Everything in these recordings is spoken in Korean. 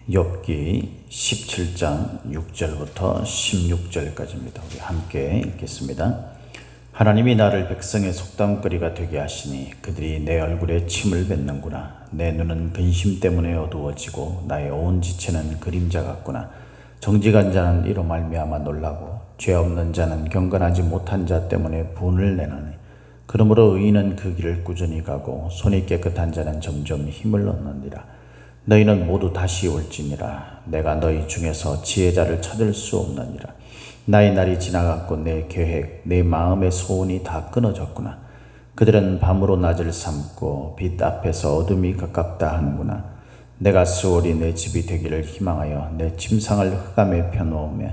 욥기 17장 6절부터 16절까지입니다. 우리 함께 읽겠습니다. 하나님이 나를 백성의 속담거리가 되게 하시니 그들이 내 얼굴에 침을 뱉는구나. 내 눈은 근심 때문에 어두워지고 나의 온 지체는 그림자 같구나. 정직한 자는 이로 말미암아 놀라고 죄 없는 자는 경건하지 못한 자 때문에 분을 내나니 그러므로 의인은 그 길을 꾸준히 가고 손이 깨끗한 자는 점점 힘을 얻느니라. 너희는 모두 다시 올지니라. 내가 너희 중에서 지혜자를 찾을 수 없느니라. 나의 날이 지나갔고 내 계획, 내 마음의 소원이 다 끊어졌구나. 그들은 밤으로 낮을 삼고 빛 앞에서 어둠이 가깝다 하는구나. 내가 수월이 내 집이 되기를 희망하여 내 침상을 흑암에 펴놓으며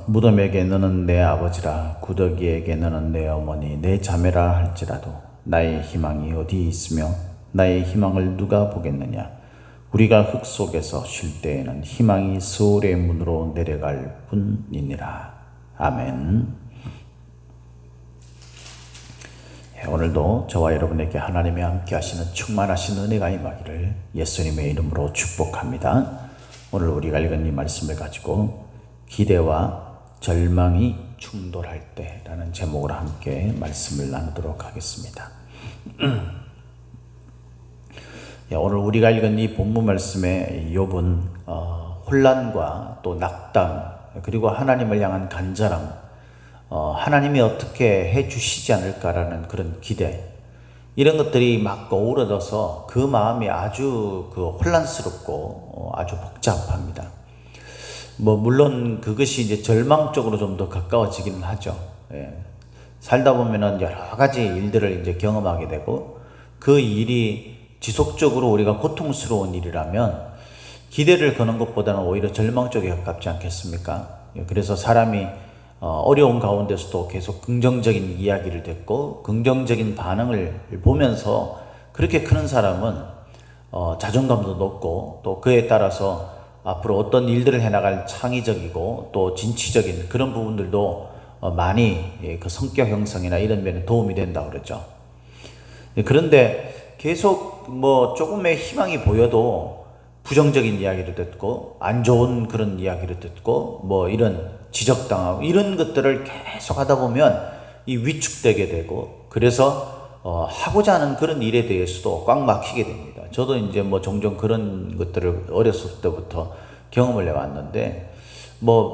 무덤에게 너는 내 아버지라 구더기에게 너는 내 어머니 내 자매라 할지라도 나의 희망이 어디 있으며 나의 희망을 누가 보겠느냐. 우리가 흙 속에서 쉴 때에는 희망이 스올의 문으로 내려갈 뿐이니라. 아멘. 오늘도 저와 여러분에게 하나님이 함께 하시는 충만하신 은혜가 임하기를 예수님의 이름으로 축복합니다. 오늘 우리가 읽은 이 말씀을 가지고 기대와 절망이 충돌할 때라는 제목으로 함께 말씀을 나누도록 하겠습니다. 오늘 우리가 읽은 이 본문 말씀에 욥은 혼란과 또 낙담 그리고 하나님을 향한 간절함, 하나님이 어떻게 해주시지 않을까라는 그런 기대, 이런 것들이 막 어우러져서 그 마음이 아주 혼란스럽고 아주 복잡합니다. 물론 그것이 이제 절망 쪽으로 좀 더 가까워지기는 하죠. 살다 보면은 여러 가지 일들을 이제 경험하게 되고 그 일이 지속적으로 우리가 고통스러운 일이라면 기대를 거는 것보다는 오히려 절망 쪽에 가깝지 않겠습니까? 그래서 사람이 어려운 가운데서도 계속 긍정적인 이야기를 듣고 긍정적인 반응을 보면서 그렇게 크는 사람은 자존감도 높고 또 그에 따라서 앞으로 어떤 일들을 해나갈 창의적이고 또 진취적인 그런 부분들도 많이 그 성격 형성이나 이런 면에 도움이 된다고 그러죠. 그런데 계속 조금의 희망이 보여도 부정적인 이야기를 듣고 안 좋은 그런 이야기를 듣고 이런 지적당하고 이런 것들을 계속 하다 보면 이 위축되게 되고 그래서 하고자 하는 그런 일에 대해서도 꽉 막히게 됩니다. 저도 이제 종종 그런 것들을 어렸을 때부터 경험을 해왔는데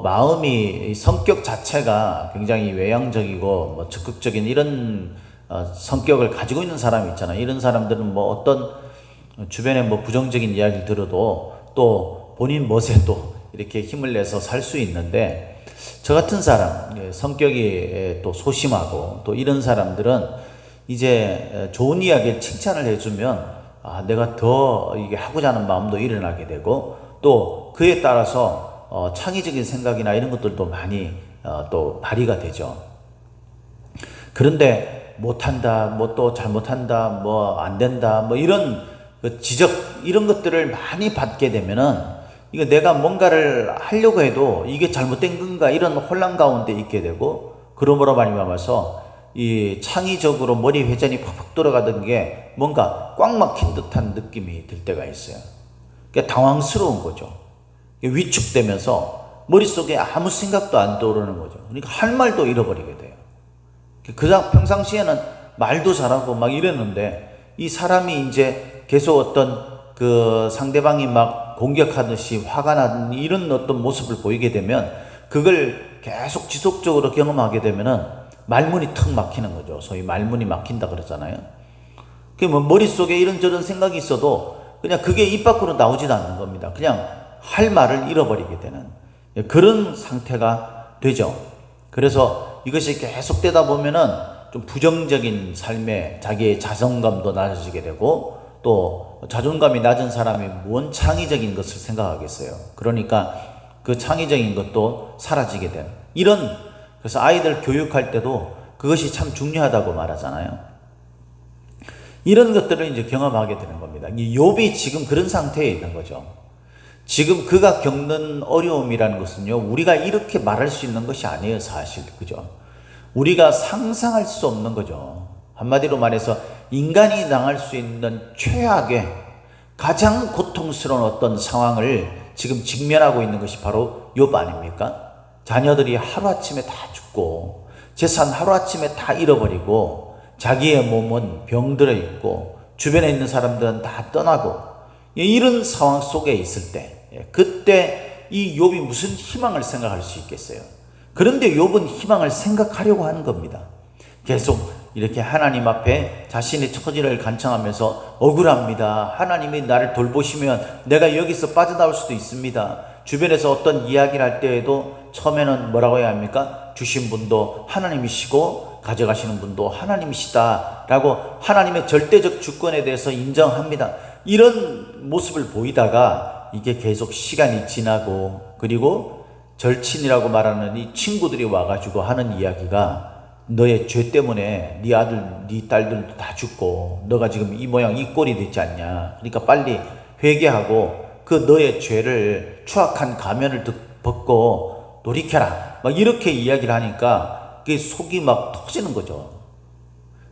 마음이 성격 자체가 굉장히 외향적이고 적극적인 이런 성격을 가지고 있는 사람이 있잖아요. 이런 사람들은 어떤 주변에 부정적인 이야기를 들어도 또 본인 멋에 또 이렇게 힘을 내서 살 수 있는데 저 같은 사람, 성격이 또 소심하고 또 이런 사람들은 이제 좋은 이야기를 칭찬을 해주면 내가 더 이게 하고자 하는 마음도 일어나게 되고 또 그에 따라서 창의적인 생각이나 이런 것들도 많이 또 발휘가 되죠. 그런데 못한다, 또 잘못한다, 안 된다, 이런 지적, 이런 것들을 많이 받게 되면은, 이거 내가 뭔가를 하려고 해도 이게 잘못된 건가, 이런 혼란 가운데 있게 되고, 그러므로 말미암아서 이 창의적으로 머리 회전이 팍팍 돌아가던 게 뭔가 꽉 막힌 듯한 느낌이 들 때가 있어요. 그러니까 당황스러운 거죠. 위축되면서 머릿속에 아무 생각도 안 떠오르는 거죠. 그러니까 할 말도 잃어버리게 돼요. 평상시에는 말도 잘하고 이랬는데 이 사람이 이제 계속 어떤 그 상대방이 공격하듯이 화가 나는 이런 어떤 모습을 보이게 되면 그걸 계속 지속적으로 경험하게 되면은 말문이 턱 막히는 거죠. 소위 말문이 막힌다 그러잖아요. 머릿속에 이런저런 생각이 있어도 그냥 그게 입 밖으로 나오지도 않는 겁니다. 그냥 할 말을 잃어버리게 되는 그런 상태가 되죠. 그래서 이것이 계속되다 보면은 좀 부정적인 삶에 자기의 자존감도 낮아지게 되고 또 자존감이 낮은 사람이 뭔 창의적인 것을 생각하겠어요. 그러니까 그 창의적인 것도 사라지게 되는 그래서 아이들 교육할 때도 그것이 참 중요하다고 말하잖아요. 이런 것들을 이제 경험하게 되는 겁니다. 이 욥이 지금 그런 상태에 있는 거죠. 지금 그가 겪는 어려움이라는 것은요, 우리가 이렇게 말할 수 있는 것이 아니에요, 사실. 그죠? 우리가 상상할 수 없는 거죠. 한마디로 말해서 인간이 당할 수 있는 최악의 가장 고통스러운 어떤 상황을 지금 직면하고 있는 것이 바로 욥 아닙니까? 자녀들이 하루아침에 다 죽고 재산 하루아침에 다 잃어버리고 자기의 몸은 병들어 있고 주변에 있는 사람들은 다 떠나고 이런 상황 속에 있을 때 그때 이 욥이 무슨 희망을 생각할 수 있겠어요? 그런데 욥은 희망을 생각하려고 하는 겁니다. 계속 이렇게 하나님 앞에 자신의 처지를 간청하면서 억울합니다. 하나님이 나를 돌보시면 내가 여기서 빠져나올 수도 있습니다. 주변에서 어떤 이야기를 할 때에도 처음에는 뭐라고 해야 합니까? 주신 분도 하나님이시고 가져가시는 분도 하나님이시다 라고 하나님의 절대적 주권에 대해서 인정합니다. 이런 모습을 보이다가 이게 계속 시간이 지나고 그리고 절친이라고 말하는 이 친구들이 와가지고 하는 이야기가 너의 죄 때문에 네 아들, 네 딸들도 다 죽고 너가 지금 이 모양 이 꼴이 됐지 않냐. 그러니까 빨리 회개하고 그 너의 죄를 추악한 가면을 벗고 돌이켜라. 막 이렇게 이야기를 하니까 그게 속이 막 터지는 거죠.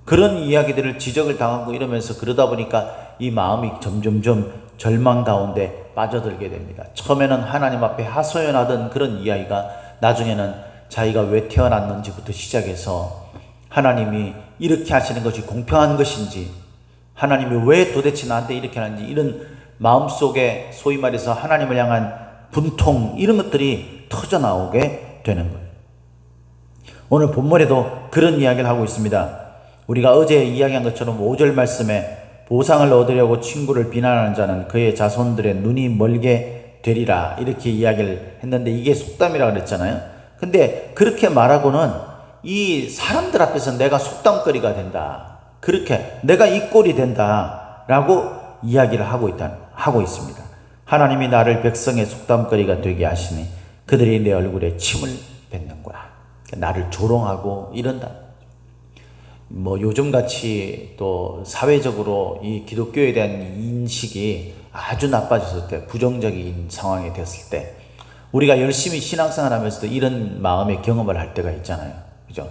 그런 이야기들을 지적을 당하고 이러면서 그러다 보니까 이 마음이 점점점 절망 가운데 빠져들게 됩니다. 처음에는 하나님 앞에 하소연하던 그런 이야기가 나중에는 자기가 왜 태어났는지부터 시작해서 하나님이 이렇게 하시는 것이 공평한 것인지 하나님이 왜 도대체 나한테 이렇게 하는지 이런 마음속에 소위 말해서 하나님을 향한 분통 이런 것들이 터져나오게 되는 거예요. 오늘 본문에도 그런 이야기를 하고 있습니다. 우리가 어제 이야기한 것처럼 5절 말씀에 보상을 얻으려고 친구를 비난하는 자는 그의 자손들의 눈이 멀게 되리라 이렇게 이야기를 했는데 이게 속담이라고 그랬잖아요. 근데 그렇게 말하고는 이 사람들 앞에서 내가 속담거리가 된다. 그렇게 내가 이 꼴이 된다. 라고 이야기를 하고 있습니다. 하나님이 나를 백성의 속담거리가 되게 하시니 그들이 내 얼굴에 침을 뱉는구나. 나를 조롱하고 이런다. 뭐 요즘같이 또 사회적으로 이 기독교에 대한 인식이 아주 나빠졌을 때, 부정적인 상황이 됐을 때 우리가 열심히 신앙생활 하면서도 이런 마음의 경험을 할 때가 있잖아요. 그죠?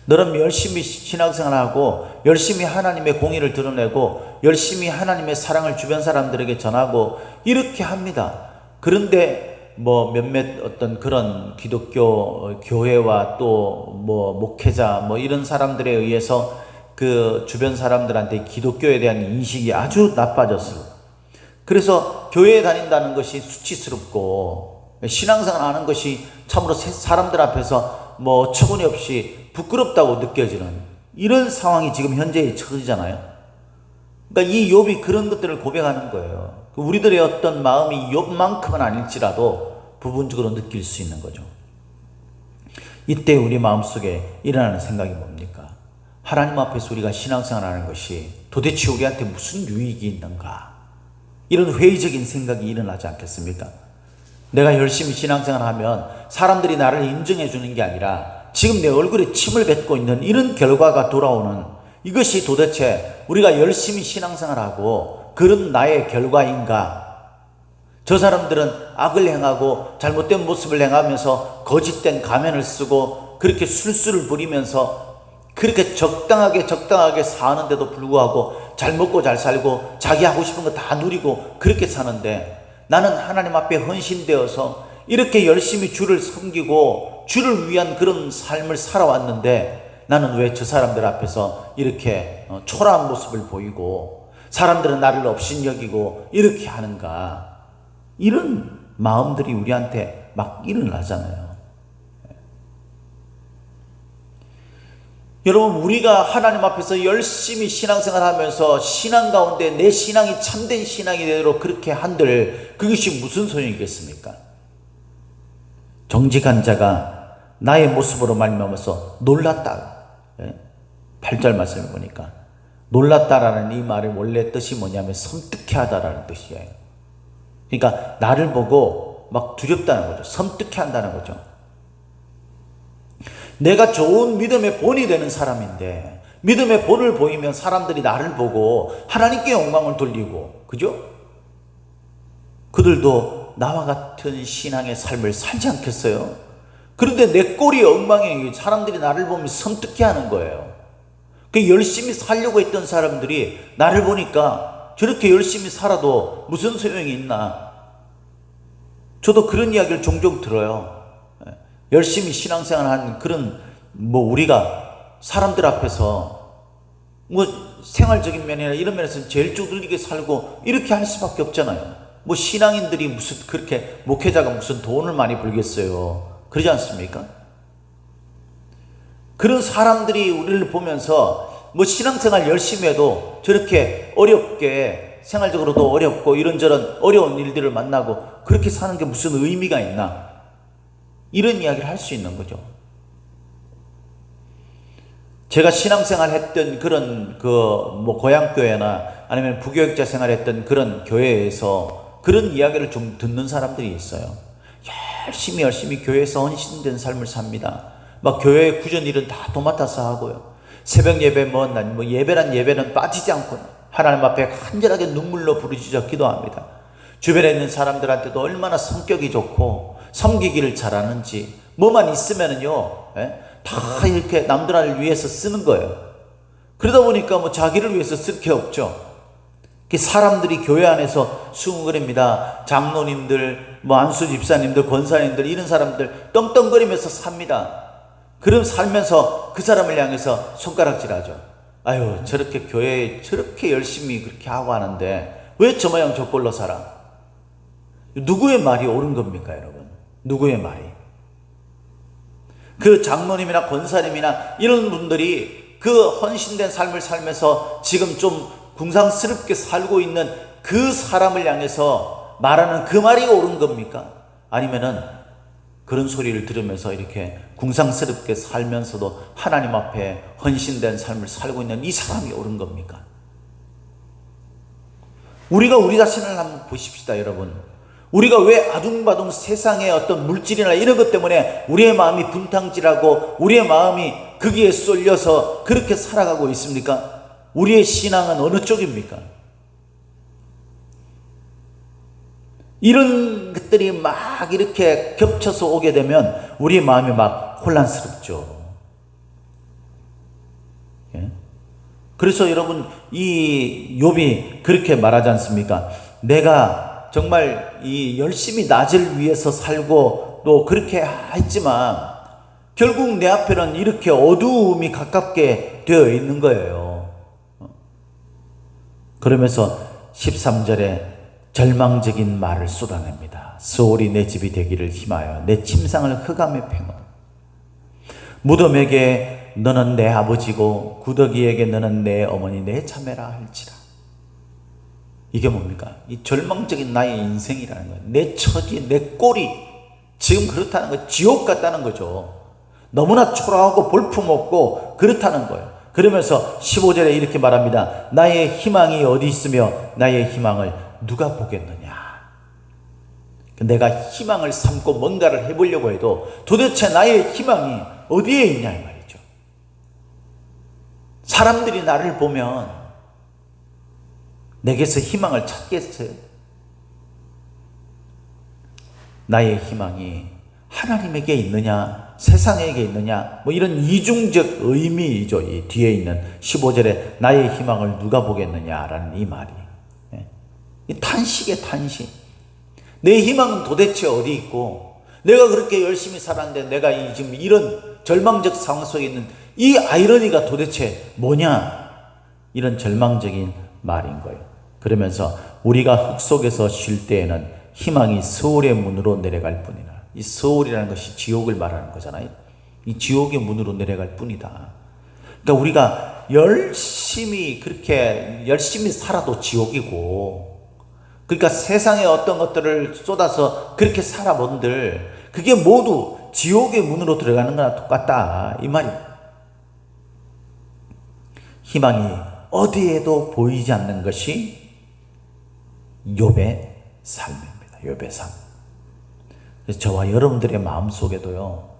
너는 열심히 신앙생활하고 열심히 하나님의 공의를 드러내고 열심히 하나님의 사랑을 주변 사람들에게 전하고 이렇게 합니다. 그런데 뭐 몇몇 어떤 그런 기독교 교회와 또 뭐 목회자 뭐 이런 사람들에 의해서 그 주변 사람들한테 기독교에 대한 인식이 아주 나빠졌어요. 그래서 교회에 다닌다는 것이 수치스럽고 신앙생활 하는 것이 참으로 사람들 앞에서 뭐 어처구니 없이 부끄럽다고 느껴지는 이런 상황이 지금 현재 처지잖아요. 그러니까 이 욥이 그런 것들을 고백하는 거예요. 우리들의 어떤 마음이 욥만큼은 아닐지라도 부분적으로 느낄 수 있는 거죠. 이때 우리 마음속에 일어나는 생각이 뭡니까? 하나님 앞에서 우리가 신앙생활하는 것이 도대체 우리한테 무슨 유익이 있는가? 이런 회의적인 생각이 일어나지 않겠습니까? 내가 열심히 신앙생활하면 사람들이 나를 인정해 주는 게 아니라 지금 내 얼굴에 침을 뱉고 있는 이런 결과가 돌아오는 이것이 도대체 우리가 열심히 신앙생활하고 그런 나의 결과인가? 저 사람들은 악을 행하고 잘못된 모습을 행하면서 거짓된 가면을 쓰고 그렇게 술수를 부리면서 그렇게 적당하게 사는데도 불구하고 잘 먹고 잘 살고 자기 하고 싶은 거 다 누리고 그렇게 사는데 나는 하나님 앞에 헌신되어서 이렇게 열심히 주를 섬기고 주를 위한 그런 삶을 살아왔는데 나는 왜 저 사람들 앞에서 이렇게 초라한 모습을 보이고 사람들은 나를 업신여기고 이렇게 하는가? 이런 마음들이 우리한테 막 일어나잖아요. 여러분, 우리가 하나님 앞에서 열심히 신앙생활 하면서 신앙 가운데 내 신앙이 참된 신앙이 되도록 그렇게 한들 그것이 무슨 소용이겠습니까? 정직한 자가 나의 모습으로 말미암아서 놀랐다. 8절 말씀을 보니까 놀랐다라는 이 말의 원래 뜻이 뭐냐면 섬뜩해하다라는 뜻이에요. 그러니까 나를 보고 막 두렵다는 거죠. 섬뜩해한다는 거죠. 내가 좋은 믿음의 본이 되는 사람인데 믿음의 본을 보이면 사람들이 나를 보고 하나님께 영광을 돌리고, 그죠? 그들도 나와 같은 신앙의 삶을 살지 않겠어요? 그런데 내 꼴이 엉망이에요. 사람들이 나를 보면 섬뜩해하는 거예요. 그 열심히 살려고 했던 사람들이 나를 보니까 저렇게 열심히 살아도 무슨 소용이 있나? 저도 그런 이야기를 종종 들어요. 열심히 신앙생활한 그런 우리가 사람들 앞에서 생활적인 면이나 이런 면에서 제일 쪼들리게 살고 이렇게 할 수밖에 없잖아요. 신앙인들이 무슨 그렇게 목회자가 무슨 돈을 많이 벌겠어요. 그러지 않습니까? 그런 사람들이 우리를 보면서 신앙생활 열심히 해도 저렇게 어렵게 생활적으로도 어렵고 이런저런 어려운 일들을 만나고 그렇게 사는 게 무슨 의미가 있나? 이런 이야기를 할 수 있는 거죠. 제가 신앙생활 했던 그런 고향교회나 아니면 부교육자 생활했던 그런 교회에서 그런 이야기를 좀 듣는 사람들이 있어요. 열심히 교회에서 헌신된 삶을 삽니다. 교회 구전 일은 다 도맡아서 하고요. 새벽 예배 예배란 예배는 빠지지 않고 하나님 앞에 간절하게 눈물로 부르짖어 기도합니다. 주변에 있는 사람들한테도 얼마나 성격이 좋고 섬기기를 잘하는지 뭐만 있으면은요, 다 이렇게 남들을 위해서 쓰는 거예요. 그러다 보니까 자기를 위해서 쓸 게 없죠. 사람들이 교회 안에서 수군거립니다. 장로님들, 안수 집사님들, 권사님들 이런 사람들 떵떵거리면서 삽니다. 그럼 살면서 그 사람을 향해서 손가락질하죠. 아유, 저렇게 교회에 저렇게 열심히 그렇게 하고 하는데 왜 저 모양 저 꼴로 살아? 누구의 말이 옳은 겁니까, 여러분? 누구의 말이? 그 장로님이나 권사님이나 이런 분들이 그 헌신된 삶을 살면서 지금 좀 궁상스럽게 살고 있는 그 사람을 향해서 말하는 그 말이 옳은 겁니까? 아니면은 그런 소리를 들으면서 이렇게 궁상스럽게 살면서도 하나님 앞에 헌신된 삶을 살고 있는 이 사람이 옳은 겁니까? 우리가 우리 자신을 한번 보십시다, 여러분. 우리가 왜 아둥바둥 세상의 어떤 물질이나 이런 것 때문에 우리의 마음이 분탕질하고 우리의 마음이 거기에 쏠려서 그렇게 살아가고 있습니까? 우리의 신앙은 어느 쪽입니까? 이런 것들이 막 이렇게 겹쳐서 오게 되면 우리의 마음이 막 혼란스럽죠. 예? 그래서 여러분, 이 욥이 그렇게 말하지 않습니까? 내가 정말 이 열심히 낮을 위해서 살고 또 그렇게 했지만 결국 내 앞에는 이렇게 어두움이 가깝게 되어 있는 거예요. 그러면서 13절에 절망적인 말을 쏟아냅니다. 스올이 내 집이 되기를 힘하여 내 침상을 흑암에 팽어. 무덤에게 너는 내 아버지고 구더기에게 너는 내 어머니 내 자매라 할지라. 이게 뭡니까? 이 절망적인 나의 인생이라는 거예요. 내 처지, 내 꼴이 지금 그렇다는 거예요. 지옥 같다는 거죠. 너무나 초라하고 볼품없고 그렇다는 거예요. 그러면서 15절에 이렇게 말합니다. 나의 희망이 어디 있으며 나의 희망을 누가 보겠느냐. 내가 희망을 삼고 뭔가를 해보려고 해도 도대체 나의 희망이 어디에 있냐 이 말이죠. 사람들이 나를 보면 내게서 희망을 찾겠어요? 나의 희망이 하나님에게 있느냐 세상에게 있느냐 이런 이중적 의미이죠. 이 뒤에 있는 15절에 나의 희망을 누가 보겠느냐라는 이 말이, 이 탄식의 탄식. 내 희망은 도대체 어디 있고 내가 그렇게 열심히 살았는데 내가 지금 이런 절망적 상황 속에 있는 이 아이러니가 도대체 뭐냐, 이런 절망적인 말인 거예요. 그러면서 우리가 흙 속에서 쉴 때에는 희망이 서울의 문으로 내려갈 뿐이라. 이 서울이라는 것이 지옥을 말하는 거잖아요. 이 지옥의 문으로 내려갈 뿐이다. 그러니까 우리가 그렇게 열심히 살아도 지옥이고, 그러니까 세상에 어떤 것들을 쏟아서 그렇게 살아본들 그게 모두 지옥의 문으로 들어가는 거나 똑같다 이 말입니다. 희망이 어디에도 보이지 않는 것이 욥의 삶입니다. 욥의 삶. 그래서 저와 여러분들의 마음속에도요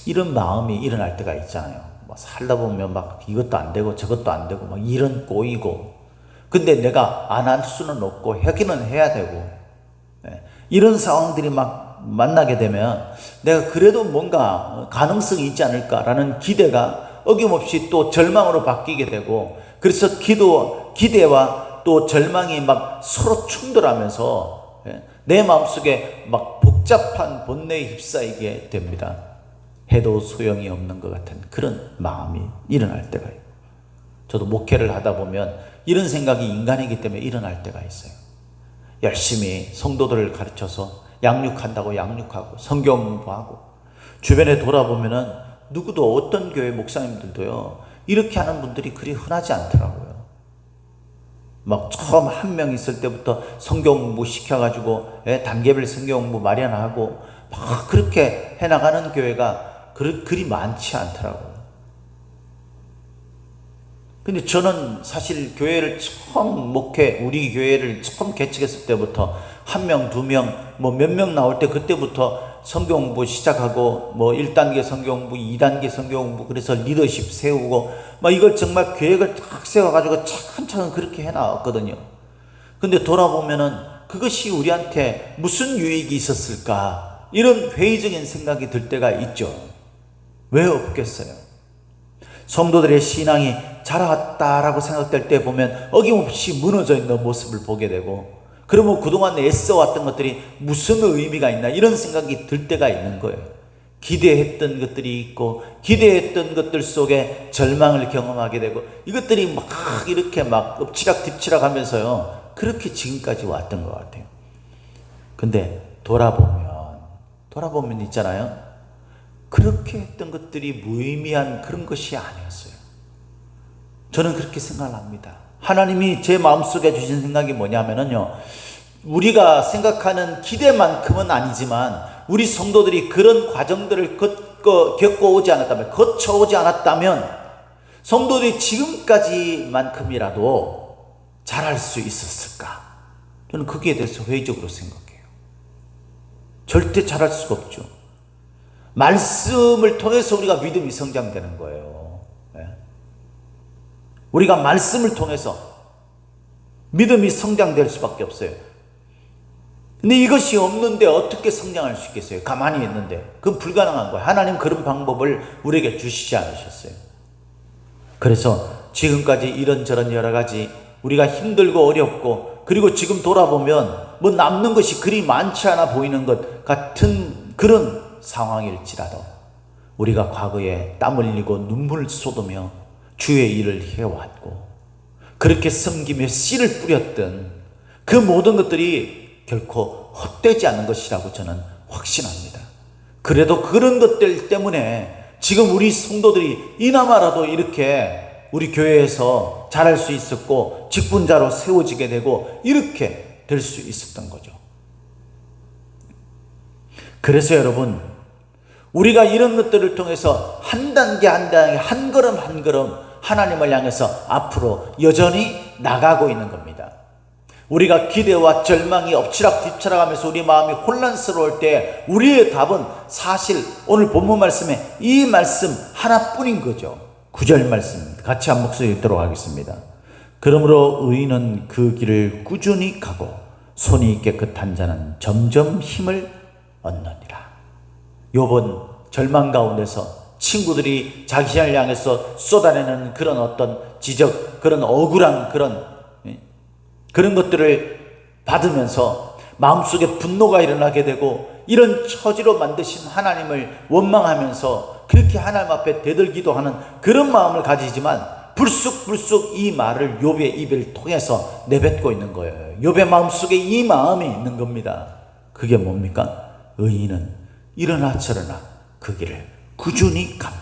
이런 마음이 일어날 때가 있잖아요. 살다 보면 막 이것도 안 되고 저것도 안 되고 막 일은 꼬이고, 근데 내가 안 할 수는 없고 하기는 해야 되고, 이런 상황들이 막 만나게 되면 내가 그래도 뭔가 가능성이 있지 않을까라는 기대가 어김없이 또 절망으로 바뀌게 되고, 그래서 기대와 또 절망이 막 서로 충돌하면서 내 마음속에 막 복잡한 본내에 휩싸이게 됩니다. 해도 소용이 없는 것 같은 그런 마음이 일어날 때가 있어요. 저도 목회를 하다 보면 이런 생각이 인간이기 때문에 일어날 때가 있어요. 열심히 성도들을 가르쳐서 양육한다고 양육하고 성경 공부하고 주변에 돌아보면은 누구도 어떤 교회 목사님들도요 이렇게 하는 분들이 그리 흔하지 않더라고요. 막 처음 한 명 있을 때부터 성경 공부 시켜가지고 단계별 성경 공부 마련하고 막 그렇게 해나가는 교회가 그리 많지 않더라고요. 근데 저는 사실 교회를 처음 우리 교회를 처음 개척했을 때부터 한 명, 두 명, 뭐 몇 명 나올 때 그때부터 성경 공부 시작하고 뭐 1단계 성경 공부, 2단계 성경 공부 그래서 리더십 세우고 막 이걸 정말 계획을 탁 세워가지고 차근차근 그렇게 해나왔거든요. 근데 돌아보면은 그것이 우리한테 무슨 유익이 있었을까 이런 회의적인 생각이 들 때가 있죠. 왜 없겠어요? 성도들의 신앙이 자랐다라고 생각될 때 보면 어김없이 무너져 있는 모습을 보게 되고 그러면 그동안 애써왔던 것들이 무슨 의미가 있나 이런 생각이 들 때가 있는 거예요. 기대했던 것들이 있고 기대했던 것들 속에 절망을 경험하게 되고 이것들이 막 이렇게 막 엎치락뒤치락 하면서요 그렇게 지금까지 왔던 것 같아요. 근데 돌아보면 있잖아요, 그렇게 했던 것들이 무의미한 그런 것이 아니었어요. 저는 그렇게 생각을 합니다. 하나님이 제 마음속에 주신 생각이 뭐냐면요, 우리가 생각하는 기대만큼은 아니지만 우리 성도들이 그런 과정들을 겪어오지 않았다면, 거쳐오지 않았다면 성도들이 지금까지만큼이라도 잘할 수 있었을까? 저는 거기에 대해서 회의적으로 생각해요. 절대 잘할 수가 없죠. 말씀을 통해서 우리가 믿음이 성장되는 거예요. 우리가 말씀을 통해서 믿음이 성장될 수밖에 없어요. 근데 이것이 없는데 어떻게 성장할 수 있겠어요? 가만히 있는데. 그건 불가능한 거예요. 하나님 그런 방법을 우리에게 주시지 않으셨어요. 그래서 지금까지 이런저런 여러 가지 우리가 힘들고 어렵고 그리고 지금 돌아보면 뭐 남는 것이 그리 많지 않아 보이는 것 같은 그런 상황일지라도 우리가 과거에 땀 흘리고 눈물 쏟으며 주의 일을 해왔고 그렇게 섬기며 씨를 뿌렸던 그 모든 것들이 결코 헛되지 않는 것이라고 저는 확신합니다. 그래도 그런 것들 때문에 지금 우리 성도들이 이나마라도 이렇게 우리 교회에서 잘할 수 있었고 직분자로 세워지게 되고 이렇게 될 수 있었던 거죠. 그래서 여러분, 우리가 이런 것들을 통해서 한 단계 한 단계 한 걸음 한 걸음 하나님을 향해서 앞으로 여전히 나가고 있는 겁니다. 우리가 기대와 절망이 엎치락뒤치락하면서 우리 마음이 혼란스러울 때 우리의 답은 사실 오늘 본문 말씀에 이 말씀 하나뿐인 거죠. 9절 말씀 같이 한 목소리 읽도록 하겠습니다. 그러므로 의인은 그 길을 꾸준히 가고 손이 깨끗한 자는 점점 힘을 얻느니라. 욥은 절망 가운데서 친구들이 자신을 향해서 쏟아내는 그런 어떤 지적, 그런 억울한 그런 것들을 받으면서 마음속에 분노가 일어나게 되고 이런 처지로 만드신 하나님을 원망하면서 그렇게 하나님 앞에 대들기도 하는 그런 마음을 가지지만 불쑥 이 말을 욥의 입을 통해서 내뱉고 있는 거예요. 욥의 마음속에 이 마음이 있는 겁니다. 그게 뭡니까? 의인은 일어나 저러나 그 길을 꾸준히 갑니다.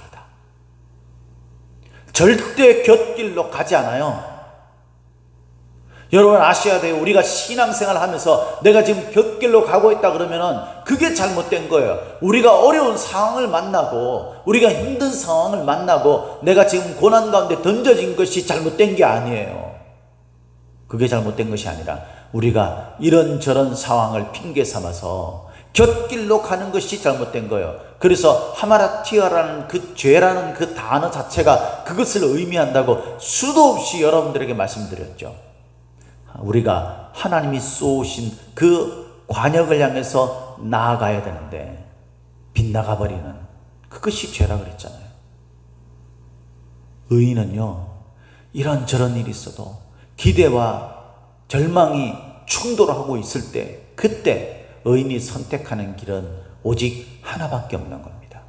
절대 곁길로 가지 않아요. 여러분 아셔야 돼요. 우리가 신앙생활 하면서 내가 지금 곁길로 가고 있다 그러면은 그게 잘못된 거예요. 우리가 어려운 상황을 만나고 우리가 힘든 상황을 만나고 내가 지금 고난 가운데 던져진 것이 잘못된 게 아니에요. 그게 잘못된 것이 아니라 우리가 이런저런 상황을 핑계 삼아서 곁길로 가는 것이 잘못된 거예요. 그래서 하마라티아라는 그 죄라는 그 단어 자체가 그것을 의미한다고 수도 없이 여러분들에게 말씀드렸죠. 우리가 하나님이 쏘신 그 관역을 향해서 나아가야 되는데 빗나가 버리는 그것이 죄라 그랬잖아요. 의인은요, 이런저런 일이 있어도 기대와 절망이 충돌하고 있을 때, 그때 의인이 선택하는 길은 오직 하나밖에 없는 겁니다.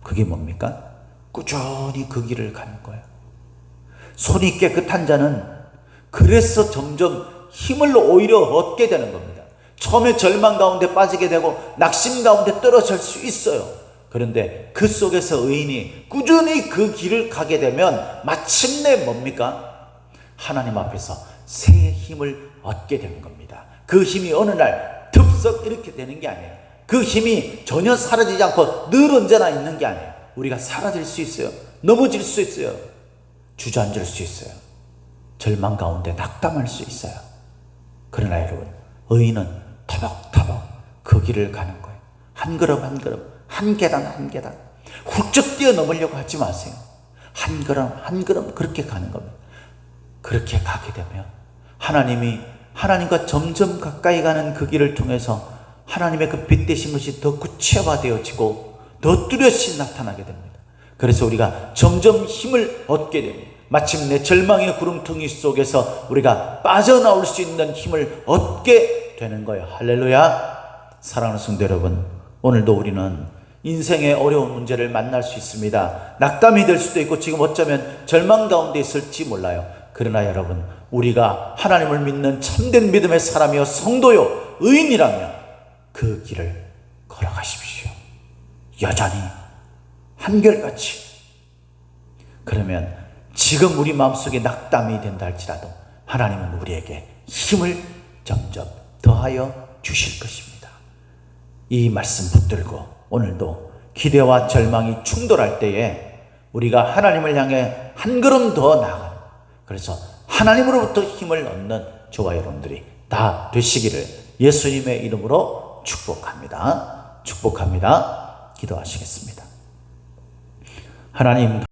그게 뭡니까? 꾸준히 그 길을 가는 거예요. 손이 깨끗한 자는 그래서 점점 힘을 오히려 얻게 되는 겁니다. 처음에 절망 가운데 빠지게 되고 낙심 가운데 떨어질 수 있어요. 그런데 그 속에서 의인이 꾸준히 그 길을 가게 되면 마침내 뭡니까? 하나님 앞에서 새 힘을 얻게 되는 겁니다. 그 힘이 어느 날 덥석 이렇게 되는 게 아니에요. 그 힘이 전혀 사라지지 않고 늘 언제나 있는 게 아니에요. 우리가 사라질 수 있어요. 넘어질 수 있어요. 주저앉을 수 있어요. 절망 가운데 낙담할 수 있어요. 그러나 여러분, 의인은 터벅터벅 그 길을 가는 거예요. 한 걸음 한 걸음, 한 계단 한 계단. 훌쩍 뛰어넘으려고 하지 마세요. 한 걸음 한 걸음 그렇게 가는 겁니다. 그렇게 가게 되면 하나님과 점점 가까이 가는 그 길을 통해서 하나님의 그 빛 되신 것이 더 구체화되어지고 더 뚜렷이 나타나게 됩니다. 그래서 우리가 점점 힘을 얻게 됩니다. 마침내 절망의 구름통이 속에서 우리가 빠져나올 수 있는 힘을 얻게 되는 거예요. 할렐루야. 사랑하는 성도 여러분, 오늘도 우리는 인생의 어려운 문제를 만날 수 있습니다. 낙담이 될 수도 있고 지금 어쩌면 절망 가운데 있을지 몰라요. 그러나 여러분, 우리가 하나님을 믿는 참된 믿음의 사람이요 성도요 의인이라면 그 길을 걸어가십시오. 여전히 한결같이. 그러면 지금 우리 마음속에 낙담이 된다 할지라도 하나님은 우리에게 힘을 점점 더하여 주실 것입니다. 이 말씀 붙들고 오늘도 기대와 절망이 충돌할 때에 우리가 하나님을 향해 한 걸음 더 나아가는, 그래서 하나님으로부터 힘을 얻는 저와 여러분들이 다 되시기를 예수님의 이름으로 축복합니다. 축복합니다. 기도하시겠습니다. 하나님